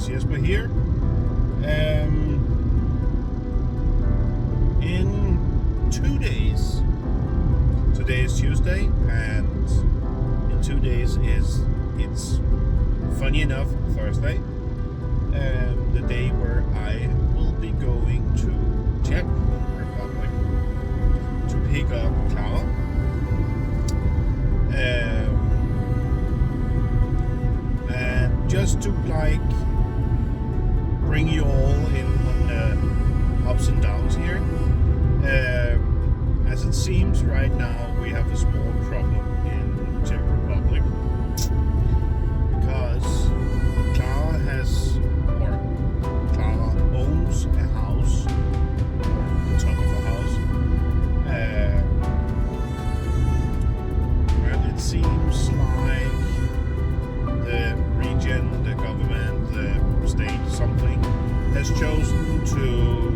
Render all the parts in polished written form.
guys, Jesper here. In 2 days, today is Tuesday, and in 2 days it's funny enough Thursday, the day where I will be going to Czech Republic to pick up Klára. And just to bring you all in on the ups and downs here. As it seems right now we have a small problem in Czech Republic because Klára owns a house, or the top of a house, and it seems like the region, the government, the state, something has chosen to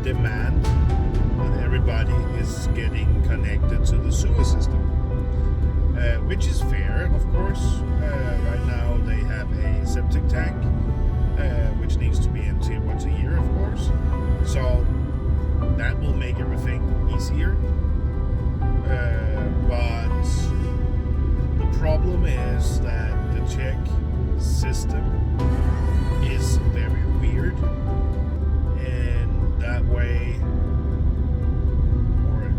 demand that everybody is getting connected to the sewer system, which is fair, of course. Right now they have a septic tank, which needs to be emptied once a year, of course. So that will make everything easier. But the problem is that the Czech system is very weird. That way, or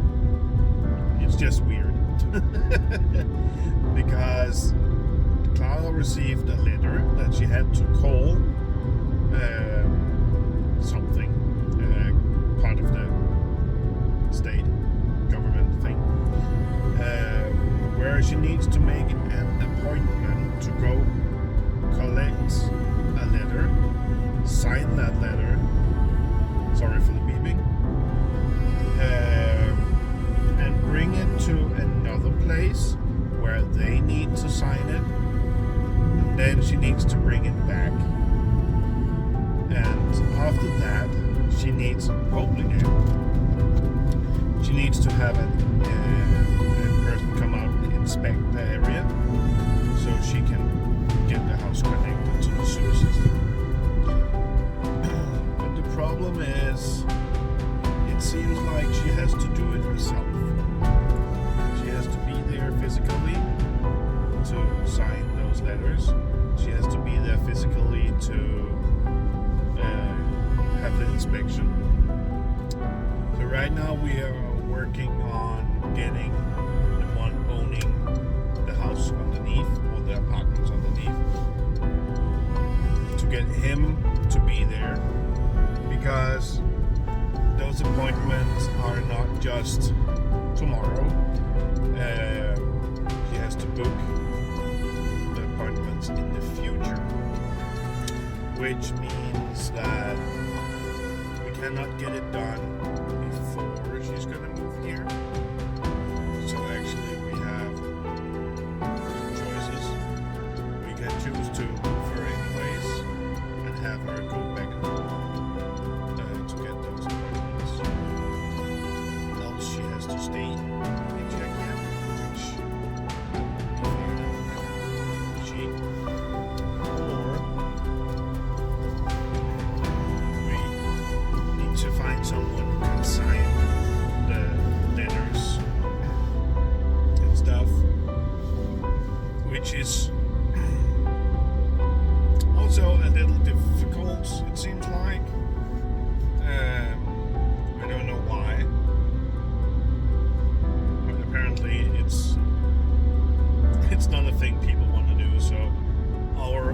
it's just weird because Klára received a letter that she had to call something, part of the state government thing, where she needs to make an appointment to go collect a letter, sign that letter. Sorry for the beeping. And bring it to another place where they need to sign it. And then she needs to bring it back. And after that, she needs she needs to have a person come out and inspect the area so she can get the house connected to the sewer system. The problem is, it seems like she has to do it herself. She has to be there physically to sign those letters. She has to be there physically to have the inspection. So right now we are working on getting the one owning the house underneath, or the apartments underneath, to get him to be there. Because those appointments are not just tomorrow. She has to book the appointments in the future, which means that we cannot get it done before she's gonna move here. So actually we have some choices. We can choose to move her anyways and have her go back and forth to get those appointments. Else she has to stay in Czechia, which she, or we need to find someone who can sign the letters and stuff, which is also a little difficult, it seems like. I don't know why, but apparently it's not a thing people want to do. So our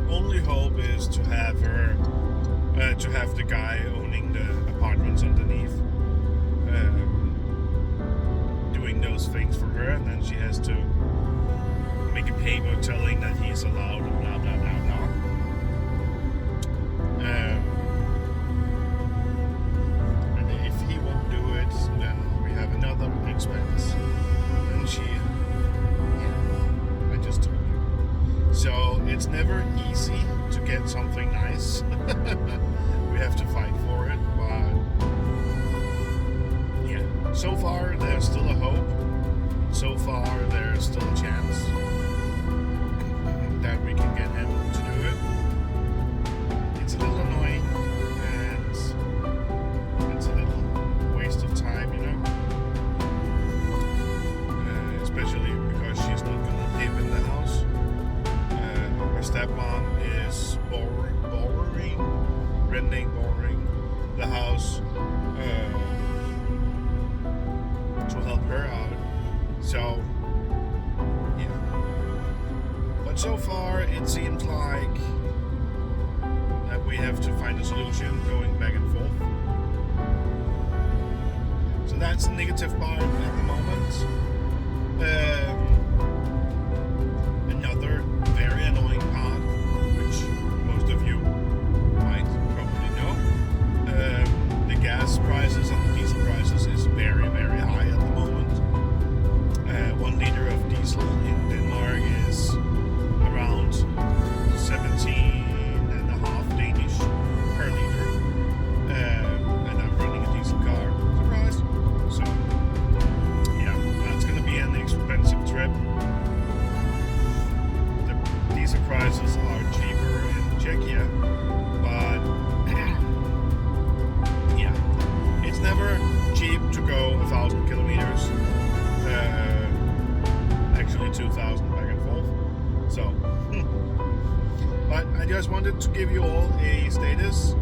only hope is to have her, to have the guy owning the apartments underneath, doing those things for her, and then she has to make a paper telling that he's allowed, blah blah blah blah. And if he won't do it, then we have another expense. And she, I just told you. So it's never easy to get something nice. We have to fight for it, but yeah. So far, there's still a hope. So far, there's still a chance that we can get him to do it. It's a little annoying and it's a little waste of time, you know. Especially because she's not gonna live in the house. Her stepmom is renting the house to help her out. So, yeah. But so far, it seems like that we have to find a solution going back and forth. So that's the negative part at the moment. Another very annoying part, which most of you might probably know, the gas prices and the diesel prices is very, very high at the moment. 1 liter of diesel in Denmark is around 17.5 Danish per liter, and I'm running a diesel car. Surprise! So, yeah, that's going to be an expensive trip. The diesel prices are cheaper in Czechia, but yeah, it's never cheap to go 1,000 kilometers. Actually 2,000 back and forth. So, but I just wanted to give you all a status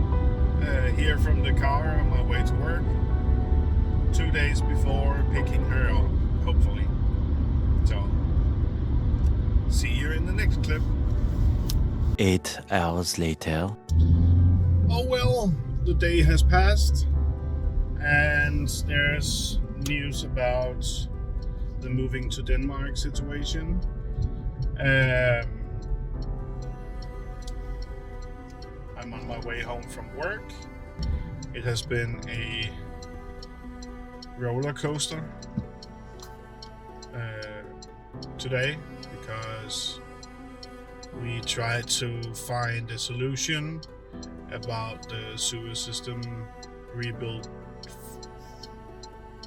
here from the car on my way to work. 2 days before picking her up, hopefully. So, see you in the next clip. 8 hours later. Oh well, the day has passed, and there's news about the moving to Denmark situation. I'm on my way home from work. It has been a roller coaster today because we tried to find a solution about the sewer system rebuild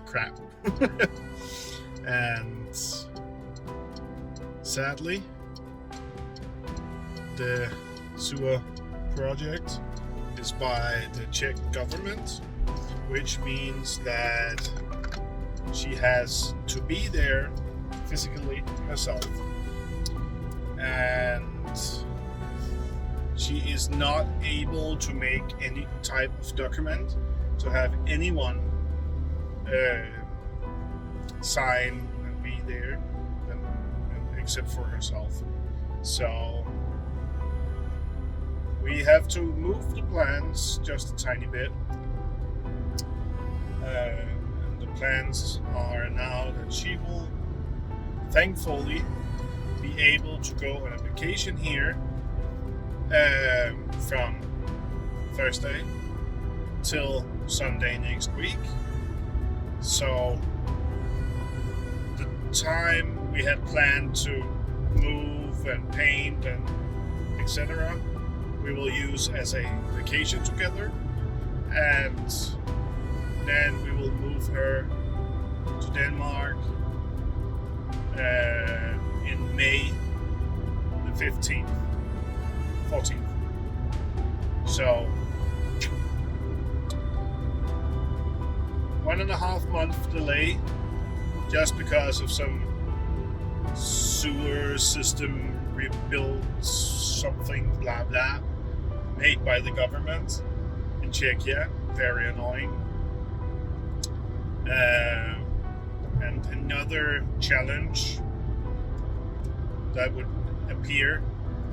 crap. And sadly, the sewer project is by the Czech government, which means that she has to be there physically herself, and she is not able to make any type of document to have anyone sign and be there except for herself. So we have to move the plans just a tiny bit. And the plans are now that she will thankfully be able to go on a vacation here from Thursday till Sunday next week. So the time we had planned to move and paint and etc. we will use as a vacation together, and then we will move her to Denmark in May the 15th, 14th. So 1.5 month delay just because of some sewer system rebuild something blah blah made by the government in Czechia. Very annoying. And another challenge that would appear,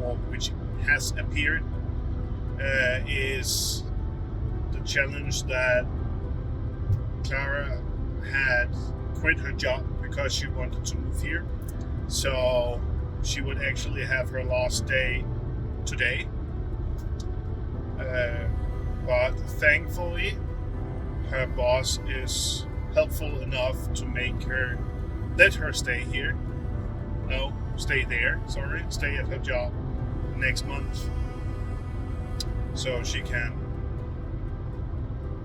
or which has appeared, is the challenge that Klára had quit her job because she wanted to move here. So she would actually have her last day today. But thankfully, her boss is helpful enough to let her stay here. No, stay there, sorry. Stay at her job next month. So she can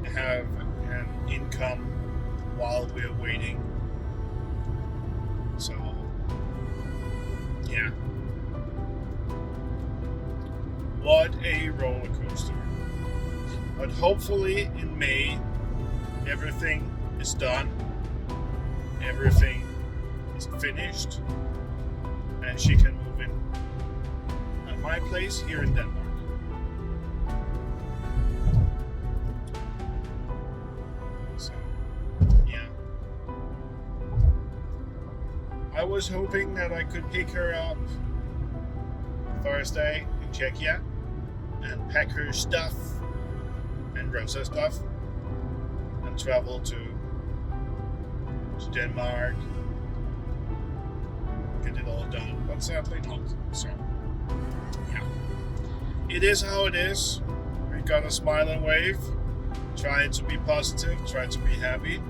have an income while we're waiting. So, yeah. What a roller coaster. But hopefully in May, everything is done. Everything is finished. And she can move in at my place here in Denmark. So, yeah. I was hoping that I could pick her up Thursday in Czechia and pack her stuff and Rosa's stuff and travel to Denmark, get it all done, but sadly not. So, yeah. It is how it is. We gotta smile and wave, try to be positive, try to be happy.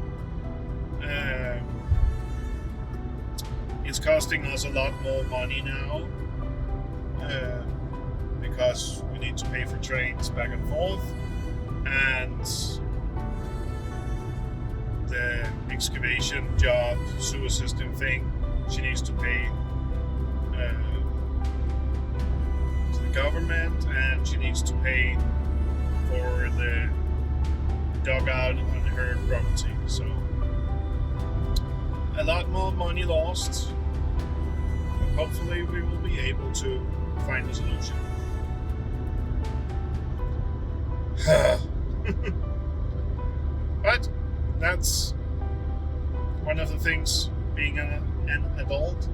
It's costing us a lot more money now because we need to pay for trains back and forth, and the excavation job, sewer system thing, she needs to pay to the government, and she needs to pay for the dugout on her property. So a lot more money lost, but hopefully we will be able to find a solution. But that's one of the things being an adult.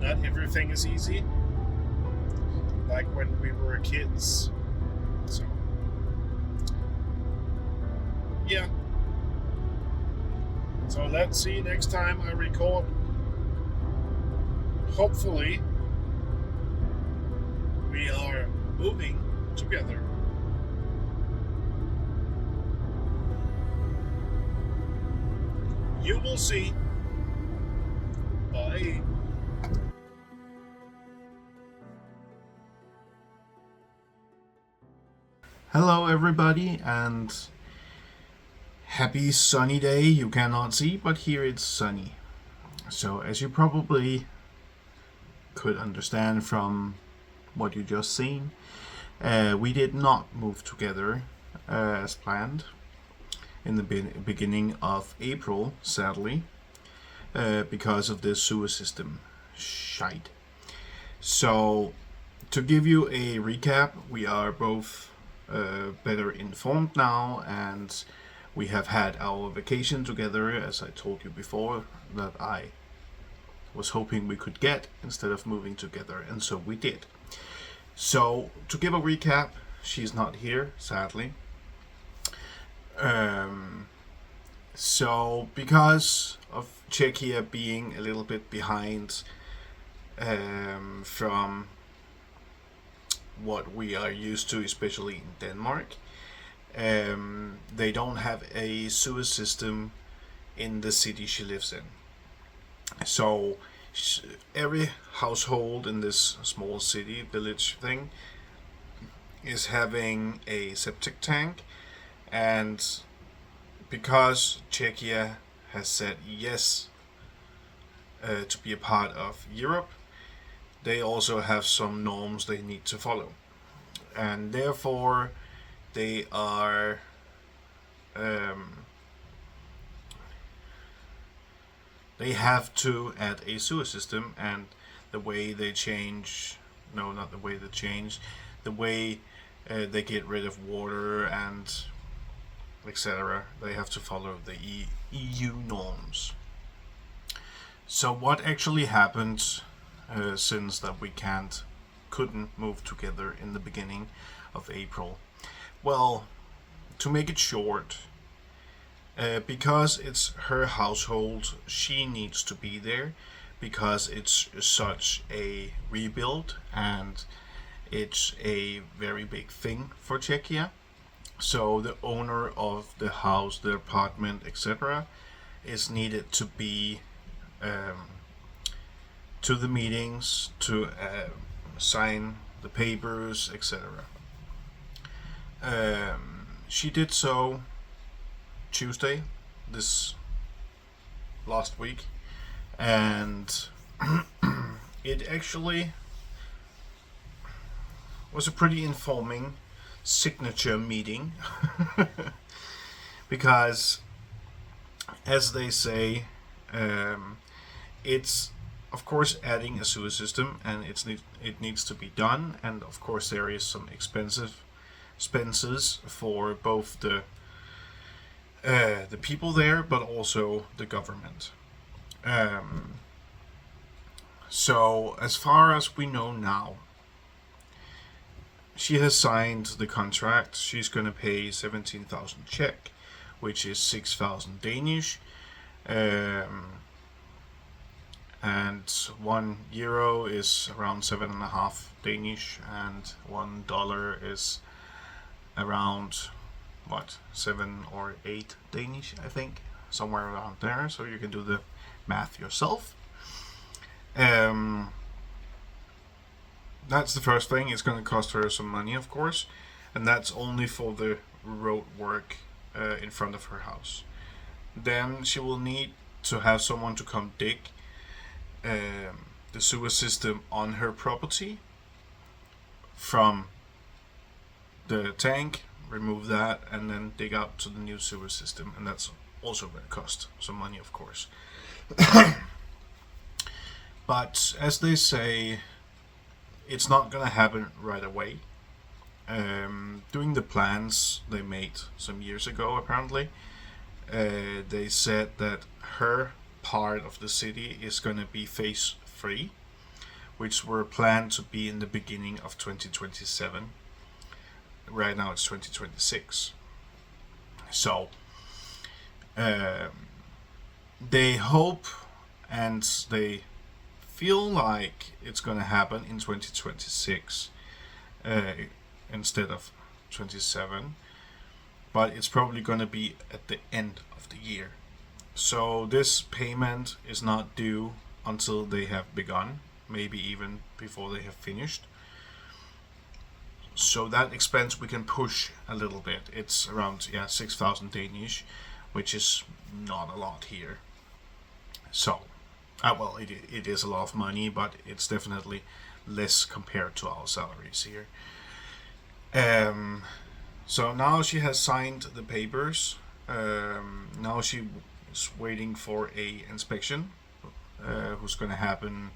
Not everything is easy, like when we were kids. So, yeah. So let's see next time I record. Hopefully, we are moving together. You will see. Bye. Hello everybody, and happy sunny day. You cannot see, but here it's sunny. So as you probably could understand from what you just seen, we did not move together as planned in the beginning of April, sadly, because of this sewer system shite. So, to give you a recap, we are both better informed now, and we have had our vacation together, as I told you before, that I was hoping we could get instead of moving together, and so we did. So, to give a recap, she's not here, sadly. So because of Czechia being a little bit behind from what we are used to, especially in Denmark, they don't have a sewer system in the city she lives in. So every household in this small city, village thing, is having a septic tank. And because Czechia has said yes to be a part of Europe, they also have some norms they need to follow. And therefore, they are they have to add a sewer system, and the way they change, no, not the way they change, the way they get rid of water and etc. They have to follow the EU norms. So what actually happened since that we couldn't move together in the beginning of April? Well, to make it short, because it's her household, she needs to be there because it's such a rebuild and it's a very big thing for Czechia. So the owner of the house, the apartment, etc., is needed to be to the meetings, to sign the papers, etc. She did so Tuesday, this last week, and it actually was a pretty informing signature meeting because, as they say, it's of course adding a sewer system, and it needs to be done, and of course there is some expenses for both the people there, but also the government. So as far as we know now, she has signed the contract. She's going to pay 17,000 Czech, which is 6,000 Danish. And €1 is around 7.5 Danish, and $1 is around 7 or 8 Danish, I think, somewhere around there. So you can do the math yourself. That's the first thing. It's going to cost her some money, of course, and that's only for the road work in front of her house. Then she will need to have someone to come dig the sewer system on her property from the tank, remove that, and then dig out to the new sewer system, and that's also going to cost some money, of course. But as they say, it's not going to happen right away. Doing the plans they made some years ago, apparently, they said that her part of the city is going to be phase 3, which were planned to be in the beginning of 2027. Right now it's 2026. So they hope and they feel like it's going to happen in 2026 instead of 27, but it's probably going to be at the end of the year. So this payment is not due until they have begun, maybe even before they have finished. So that expense we can push a little bit. It's around 6,000 Danish, which is not a lot here. So well, it is a lot of money, but it's definitely less compared to our salaries here. So now she has signed the papers. Now she is waiting for a inspection, who's going to happen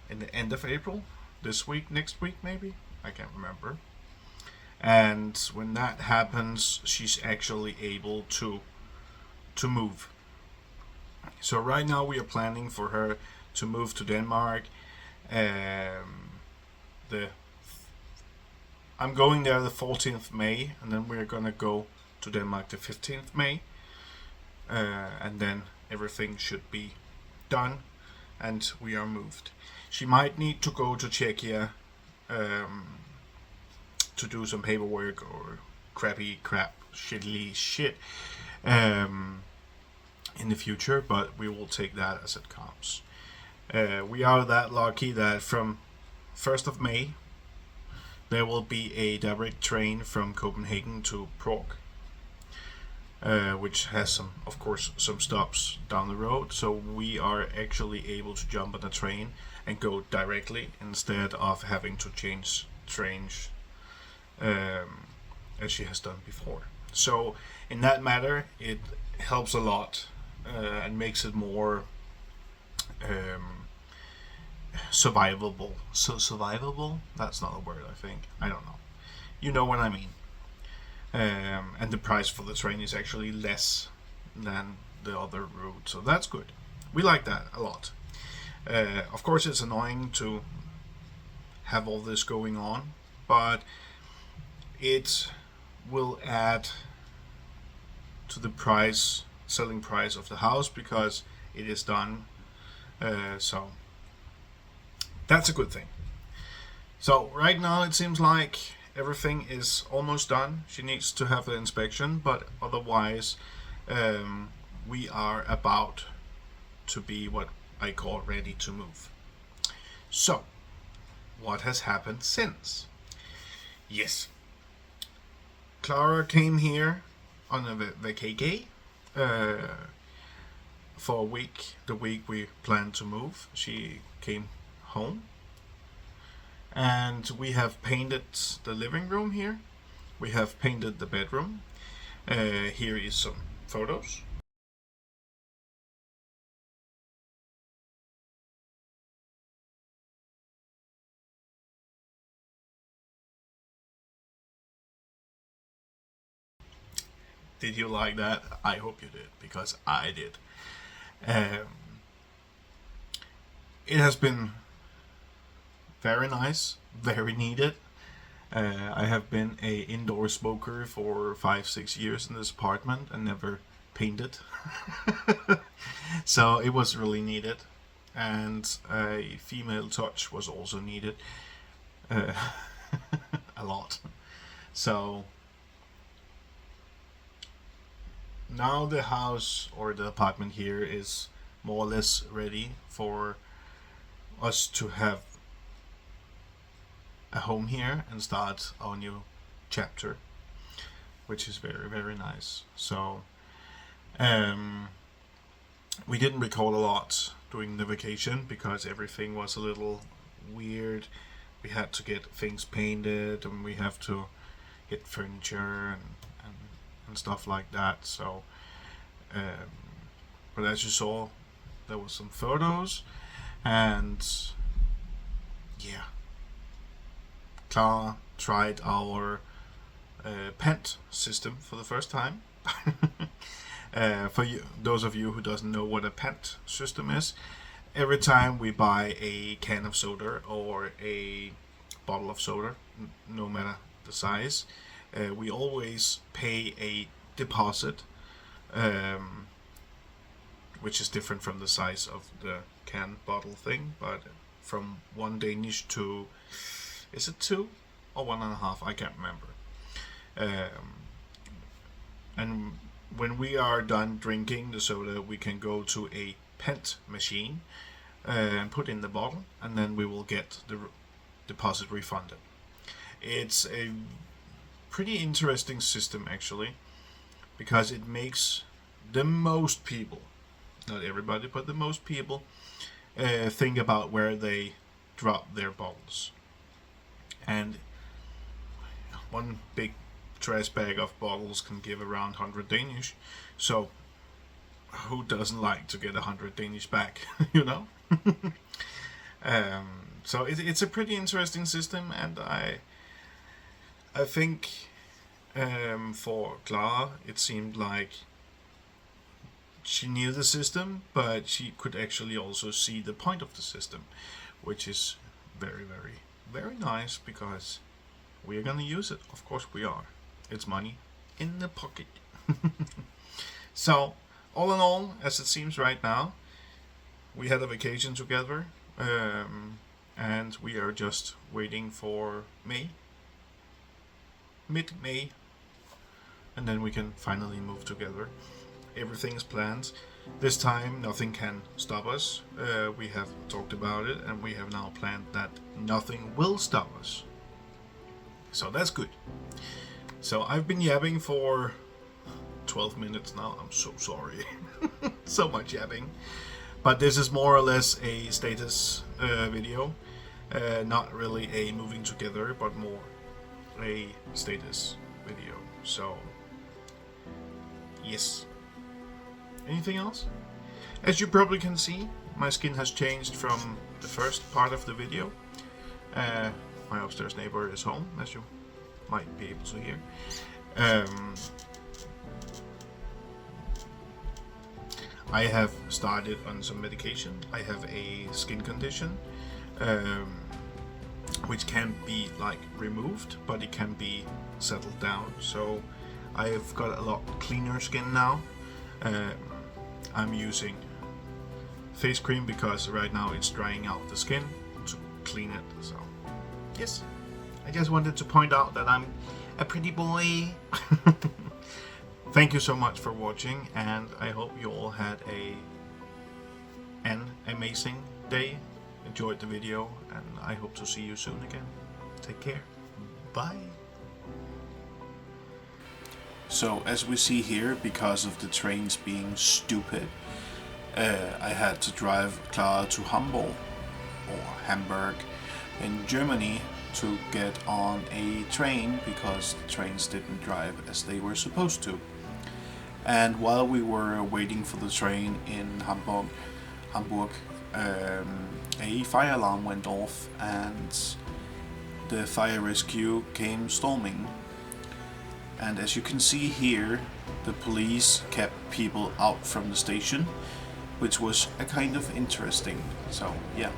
in the end of April, this week, next week maybe, I can't remember. And when that happens, she's actually able to move. So right now we are planning for her to move to Denmark. I'm going there the 14th May, and then we're gonna go to Denmark the 15th May, and then everything should be done, and we are moved. She might need to go to Czechia to do some paperwork or shittily shit in the future, but we will take that as it comes. We are that lucky that from 1st of May there will be a direct train from Copenhagen to Prague, which has of course some stops down the road, so we are actually able to jump on a train and go directly instead of having to change trains as she has done before. So in that matter it helps a lot, and makes it more survivable. So survivable? That's not a word, I think. I don't know. You know what I mean. And the price for the train is actually less than the other route, so that's good. We like that a lot. Of course it's annoying to have all this going on, but it will add to the selling price of the house because it is done. So that's a good thing. So right now it seems like everything is almost done. She needs to have the inspection, but otherwise we are about to be what I call ready to move. So what has happened since? Yes, Klára came here on a vacay for a week. The week we planned to move, she came home, And we have painted the living room here. We have painted the bedroom. Here is some photos. Did you like that? I hope you did, because I did. It has been very nice, very needed. I have been a indoor smoker for 5-6 years in this apartment and never painted. So it was really needed, and a female touch was also needed. A lot. So now the house or the apartment here is more or less ready for us to have a home here and start our new chapter, which is very, very nice. So we didn't record a lot during the vacation because everything was a little weird. We had to get things painted, and we have to get furniture and stuff like that. So but as you saw, there was some photos, and yeah, Klára tried our pent system for the first time. For you, those of you who doesn't know what a pent system is, every time we buy a can of soda or a bottle of soda, no matter the size, we always pay a deposit, which is different from the size of the can bottle thing, but from 1 Danish to, is it 2 or 1.5? I can't remember. And when we are done drinking the soda, we can go to a pent machine and put in the bottle, and then we will get the deposit refunded. It's a pretty interesting system, actually, because it makes the most people, not everybody, but the most people, think about where they drop their bottles. And one big trash bag of bottles can give around 100 Danish, so who doesn't like to get 100 Danish back, you know? So it's a pretty interesting system, and I think for Klára it seemed like she knew the system, but she could actually also see the point of the system, which is very, very, very nice, because we are gonna use it. Of course we are. It's money in the pocket. So, all in all, as it seems right now, we had a vacation together, and we are just waiting for May, mid-May, and then we can finally move together. Everything's planned. This time nothing can stop us. We have talked about it, and we have now planned that nothing will stop us. So that's good. So I've been yabbing for 12 minutes now. I'm so sorry. So much yabbing. But this is more or less a status video. Not really a moving together, but more a status video. So, yes. Anything else? As you probably can see, my skin has changed from the first part of the video. My upstairs neighbor is home, as you might be able to hear. I have started on some medication. I have a skin condition, which can be like removed, but it can be settled down. So I have got a lot cleaner skin now. I'm using face cream because right now it's drying out the skin to clean it. So yes, I just wanted to point out that I'm a pretty boy. Thank you so much for watching, and I hope you all had an amazing day. Enjoyed the video, and I hope to see you soon again. Take care. Bye. So as we see here, because of the trains being stupid, I had to drive Klára to Hamburg in Germany to get on a train because the trains didn't drive as they were supposed to. And while we were waiting for the train in Hamburg, a fire alarm went off and the fire rescue came storming. And as you can see here, the police kept people out from the station, which was a kind of interesting. So yeah.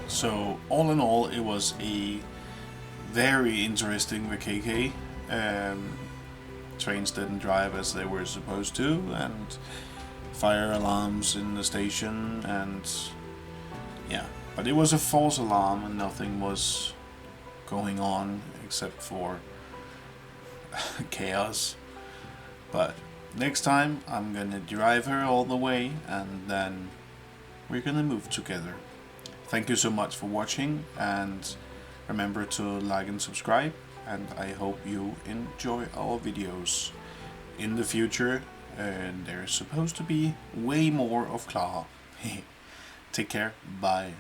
So all in all, it was a very interesting vacation. Trains didn't drive as they were supposed to, and fire alarms in the station, and yeah. But it was a false alarm and nothing was going on except for chaos. But next time I'm gonna drive her all the way and then we're gonna move together. Thank you so much for watching, and remember to like and subscribe, and I hope you enjoy our videos in the future. And there's supposed to be way more of Klára. Take care, bye.